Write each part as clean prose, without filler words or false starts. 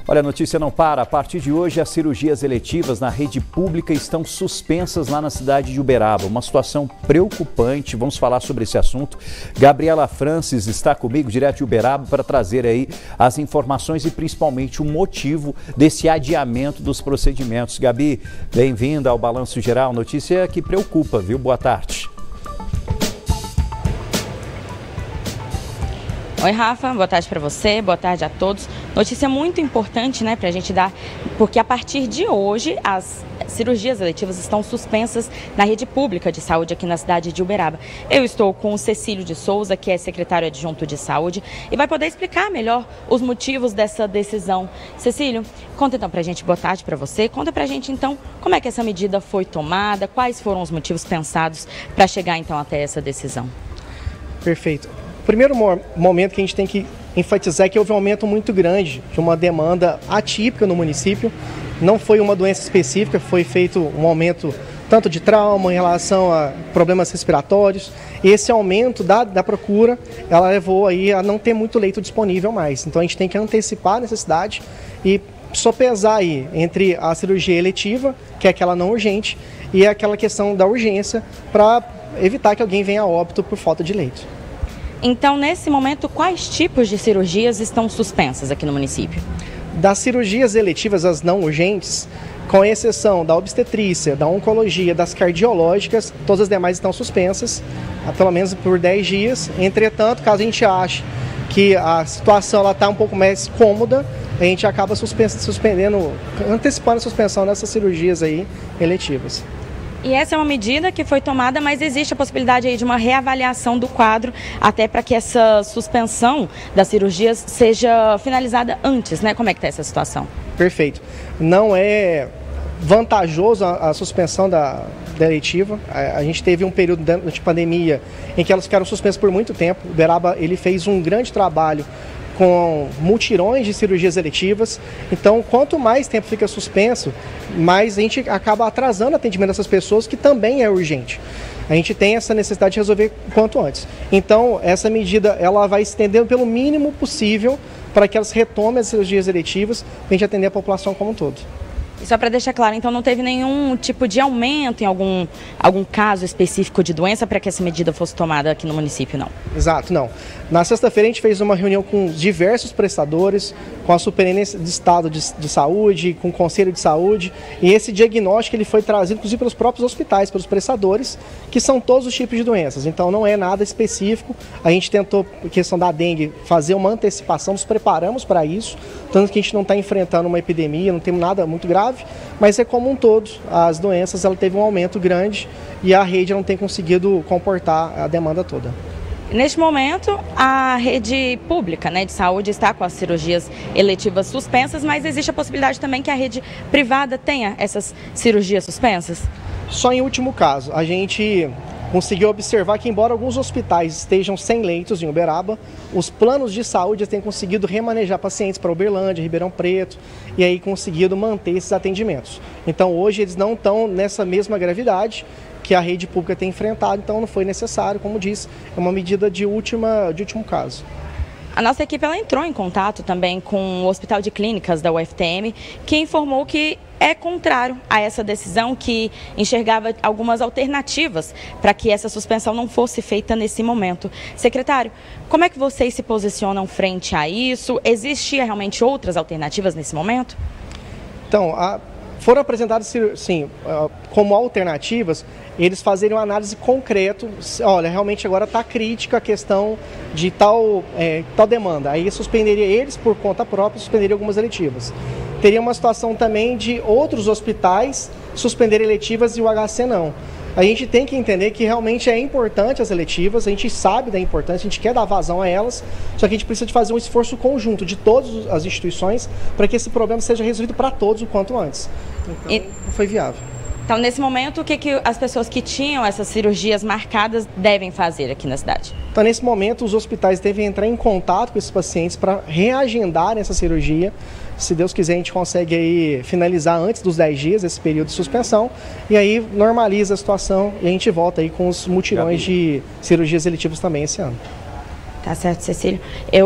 Olha, a notícia não para. A partir de hoje, as cirurgias eletivas na rede pública estão suspensas lá na cidade de Uberaba. Uma situação preocupante. Vamos falar sobre esse assunto. Gabriela Francis está comigo, direto de Uberaba, para trazer aí as informações e principalmente o motivo desse adiamento dos procedimentos. Gabi, bem-vinda ao Balanço Geral. Notícia que preocupa, viu? Boa tarde. Oi, Rafa, boa tarde para você, boa tarde a todos. Notícia muito importante, né, para a gente dar, porque a partir de hoje as cirurgias eletivas estão suspensas na rede pública de saúde aqui na cidade de Uberaba. Eu estou com o Cecílio de Souza, que é secretário adjunto de saúde, e vai poder explicar melhor os motivos dessa decisão. Cecílio, conta então para a gente, boa tarde para você, conta para a gente então como é que essa medida foi tomada, quais foram os motivos pensados para chegar então até essa decisão. Perfeito. O primeiro momento que a gente tem que enfatizar é que houve um aumento muito grande de uma demanda atípica no município. Não foi uma doença específica, foi feito um aumento tanto de trauma em relação a problemas respiratórios. E esse aumento da procura, ela levou aí a não ter muito leito disponível mais. Então a gente tem que antecipar a necessidade e sopesar aí entre a cirurgia eletiva, que é aquela não urgente, e aquela questão da urgência para evitar que alguém venha a óbito por falta de leito. Então, nesse momento, quais tipos de cirurgias estão suspensas aqui no município? Das cirurgias eletivas, as não urgentes, com exceção da obstetrícia, da oncologia, das cardiológicas, todas as demais estão suspensas, pelo menos por 10 dias. Entretanto, caso a gente ache que a situação está um pouco mais cômoda, a gente acaba suspendendo, antecipando a suspensão dessas cirurgias aí eletivas. E essa é uma medida que foi tomada, mas existe a possibilidade aí de uma reavaliação do quadro, até para que essa suspensão das cirurgias seja finalizada antes, né? Como é que está essa situação? Perfeito. Não é vantajoso a suspensão da eletiva. A gente teve um período de pandemia em que elas ficaram suspensas por muito tempo. O Uberaba, ele fez um grande trabalho com mutirões de cirurgias eletivas. Então, quanto mais tempo fica suspenso, mais a gente acaba atrasando o atendimento dessas pessoas, que também é urgente. A gente tem essa necessidade de resolver o quanto antes. Então, essa medida ela vai estender pelo mínimo possível para que elas retomem as cirurgias eletivas, para a gente atender a população como um todo. E só para deixar claro, então não teve nenhum tipo de aumento em algum caso específico de doença para que essa medida fosse tomada aqui no município, não? Exato, não. Na sexta-feira a gente fez uma reunião com diversos prestadores, com a Superintendência de Estado de Saúde, com o Conselho de Saúde, e esse diagnóstico ele foi trazido inclusive pelos próprios hospitais, pelos prestadores, que são todos os tipos de doenças, então não é nada específico. A gente tentou, questão da dengue, fazer uma antecipação, nos preparamos para isso, tanto que a gente não está enfrentando uma epidemia, não temos nada muito grave, mas é como um todo, as doenças ela teve um aumento grande e a rede não tem conseguido comportar a demanda toda. Neste momento, a rede pública, né, de saúde está com as cirurgias eletivas suspensas, mas existe a possibilidade também que a rede privada tenha essas cirurgias suspensas? Só em último caso. A gente conseguiu observar que, embora alguns hospitais estejam sem leitos em Uberaba, os planos de saúde têm conseguido remanejar pacientes para Uberlândia, Ribeirão Preto, e aí conseguido manter esses atendimentos. Então, hoje eles não estão nessa mesma gravidade que a rede pública tem enfrentado, então não foi necessário, como disse, é uma medida de último caso. A nossa equipe ela entrou em contato também com o Hospital de Clínicas da UFTM, que informou que é contrário a essa decisão, que enxergava algumas alternativas para que essa suspensão não fosse feita nesse momento. Secretário, como é que vocês se posicionam frente a isso? Existia realmente outras alternativas nesse momento? Então, foram apresentadas, sim, como alternativas, eles fazerem uma análise concreta. Olha, realmente agora está crítica a questão de tal demanda. Aí suspenderia eles por conta própria, suspenderia algumas eletivas. Teria uma situação também de outros hospitais suspenderem eletivas e o HC não. A gente tem que entender que realmente é importante as eletivas, a gente sabe da importância, a gente quer dar vazão a elas, só que a gente precisa de fazer um esforço conjunto de todas as instituições para que esse problema seja resolvido para todos o quanto antes. Então, não foi viável. Então, nesse momento, o que as pessoas que tinham essas cirurgias marcadas devem fazer aqui na cidade? Então, nesse momento, os hospitais devem entrar em contato com esses pacientes para reagendar essa cirurgia. Se Deus quiser, a gente consegue aí finalizar antes dos 10 dias, esse período de suspensão, e aí normaliza a situação e a gente volta aí com os mutirões de cirurgias eletivas também esse ano. Tá certo, Cecílio.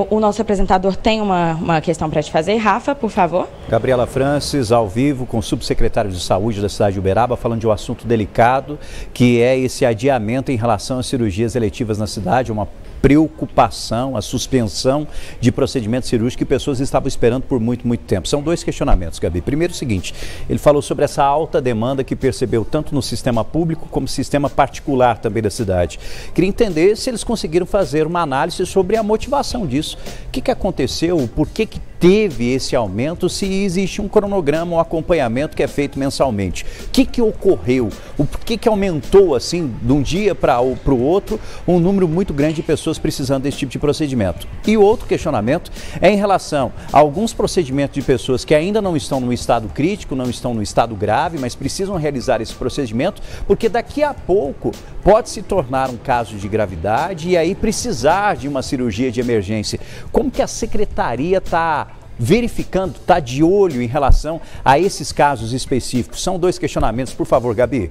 O nosso apresentador tem uma questão para te fazer. Rafa, por favor. Gabriela Francis, ao vivo com o subsecretário de Saúde da cidade de Uberaba, falando de um assunto delicado, que é esse adiamento em relação às cirurgias eletivas na cidade, uma preocupação, a suspensão de procedimentos cirúrgicos que pessoas estavam esperando por muito tempo. São dois questionamentos, Gabi. Primeiro, o seguinte, ele falou sobre essa alta demanda que percebeu tanto no sistema público como no sistema particular também da cidade. Queria entender se eles conseguiram fazer uma análise sobre a motivação disso. O que aconteceu? Por que teve esse aumento, se existe um cronograma, um acompanhamento que é feito mensalmente? O que ocorreu? Por que aumentou assim, de um dia para o outro, um número muito grande de pessoas precisando desse tipo de procedimento? E outro questionamento é em relação a alguns procedimentos de pessoas que ainda não estão no estado crítico, não estão no estado grave, mas precisam realizar esse procedimento, porque daqui a pouco pode se tornar um caso de gravidade e aí precisar de uma cirurgia de emergência. Como que a secretaria está verificando, está de olho em relação a esses casos específicos? São dois questionamentos, por favor, Gabi.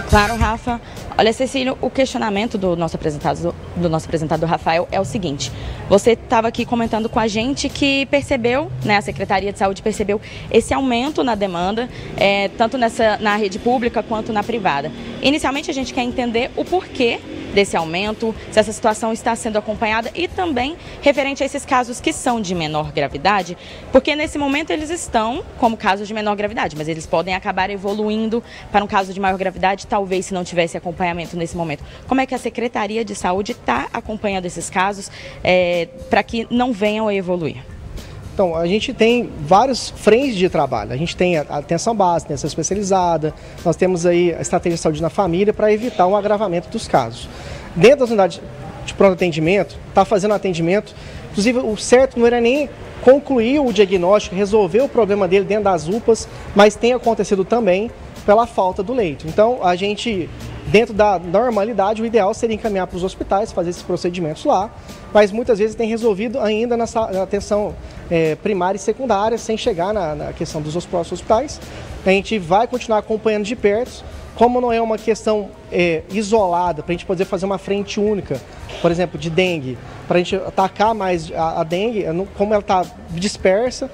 Claro, Rafa. Olha, Cecílio, o questionamento do nosso apresentador Rafael é o seguinte: você estava aqui comentando com a gente que percebeu, né, a Secretaria de Saúde percebeu esse aumento na demanda, tanto na rede pública quanto na privada. Inicialmente, a gente quer entender o porquê desse aumento, se essa situação está sendo acompanhada e também referente a esses casos que são de menor gravidade, porque nesse momento eles estão como casos de menor gravidade, mas eles podem acabar evoluindo para um caso de maior gravidade, talvez se não tivesse acompanhamento nesse momento. Como é que a Secretaria de Saúde está acompanhando esses casos para que não venham a evoluir? Então, a gente tem vários frentes de trabalho. A gente tem a atenção básica, a atenção especializada, nós temos aí a estratégia de saúde na família para evitar um agravamento dos casos. Dentro das unidades de pronto atendimento, está fazendo atendimento, inclusive o certo não era nem concluir o diagnóstico, resolver o problema dele dentro das UPAs, mas tem acontecido também pela falta do leito. Então, a gente, dentro da normalidade, o ideal seria encaminhar para os hospitais, fazer esses procedimentos lá, mas muitas vezes tem resolvido ainda na atenção primária e secundária, sem chegar na questão dos próprios hospitais. A gente vai continuar acompanhando de perto, como não é uma questão isolada, para a gente poder fazer uma frente única, por exemplo, de dengue, para a gente atacar mais a dengue, como ela está dispersa,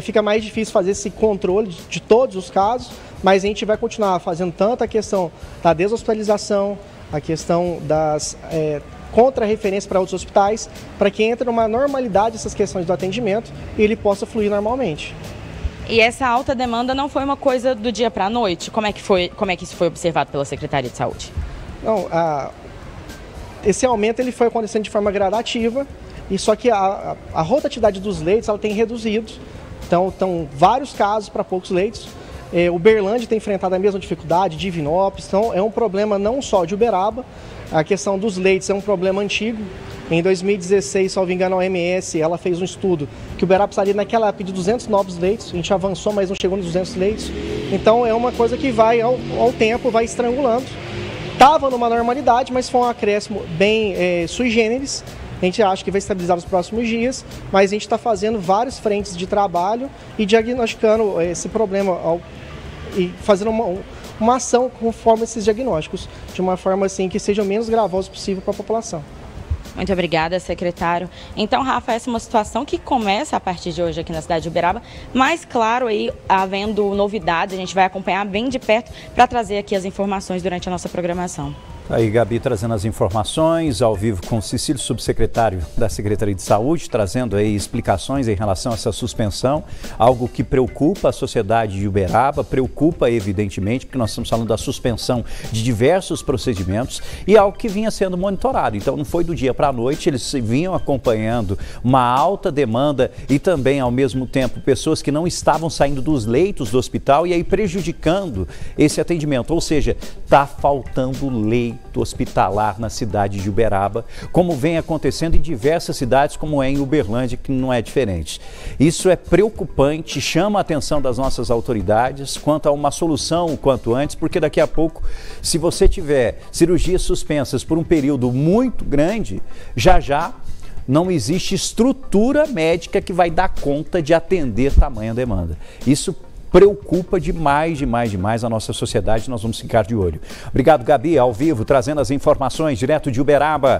fica mais difícil fazer esse controle de todos os casos, mas a gente vai continuar fazendo tanto a questão da deshospitalização, a questão das contra-referências para outros hospitais, para que entre numa normalidade essas questões do atendimento e ele possa fluir normalmente. E essa alta demanda não foi uma coisa do dia para a noite? Como é que isso foi observado pela Secretaria de Saúde? Não, esse aumento ele foi acontecendo de forma gradativa, e só que a rotatividade dos leitos ela tem reduzido. Então, estão vários casos para poucos leitos. Uberlândia tem enfrentado a mesma dificuldade, Divinópolis, então é um problema não só de Uberaba. A questão dos leitos é um problema antigo. Em 2016, salvo engano, a OMS ela fez um estudo que Uberaba precisaria naquela época de 200 novos leitos. A gente avançou, mas não chegou nos 200 leitos. Então é uma coisa que vai, ao tempo, vai estrangulando. Estava numa normalidade, mas foi um acréscimo bem sui generis. A gente acha que vai estabilizar nos próximos dias, mas a gente está fazendo várias frentes de trabalho e diagnosticando esse problema e fazendo uma ação conforme esses diagnósticos, de uma forma assim que seja o menos gravoso possível para a população. Muito obrigada, secretário. Então, Rafa, essa é uma situação que começa a partir de hoje aqui na cidade de Uberaba, mas, claro, aí, havendo novidades, a gente vai acompanhar bem de perto para trazer aqui as informações durante a nossa programação. Aí, Gabi, trazendo as informações ao vivo com o Cecílio, subsecretário da Secretaria de Saúde, trazendo aí explicações em relação a essa suspensão, algo que preocupa a sociedade de Uberaba, preocupa evidentemente, porque nós estamos falando da suspensão de diversos procedimentos e algo que vinha sendo monitorado. Então, não foi do dia para a noite, eles vinham acompanhando uma alta demanda e também, ao mesmo tempo, pessoas que não estavam saindo dos leitos do hospital e aí prejudicando esse atendimento. Ou seja, está faltando leito hospitalar na cidade de Uberaba, como vem acontecendo em diversas cidades, como é em Uberlândia, que não é diferente. Isso é preocupante, chama a atenção das nossas autoridades quanto a uma solução o quanto antes, porque daqui a pouco, se você tiver cirurgias suspensas por um período muito grande, já não existe estrutura médica que vai dar conta de atender tamanha demanda. Isso preocupa demais a nossa sociedade. Nós vamos ficar de olho. Obrigado, Gabi, ao vivo, trazendo as informações direto de Uberaba.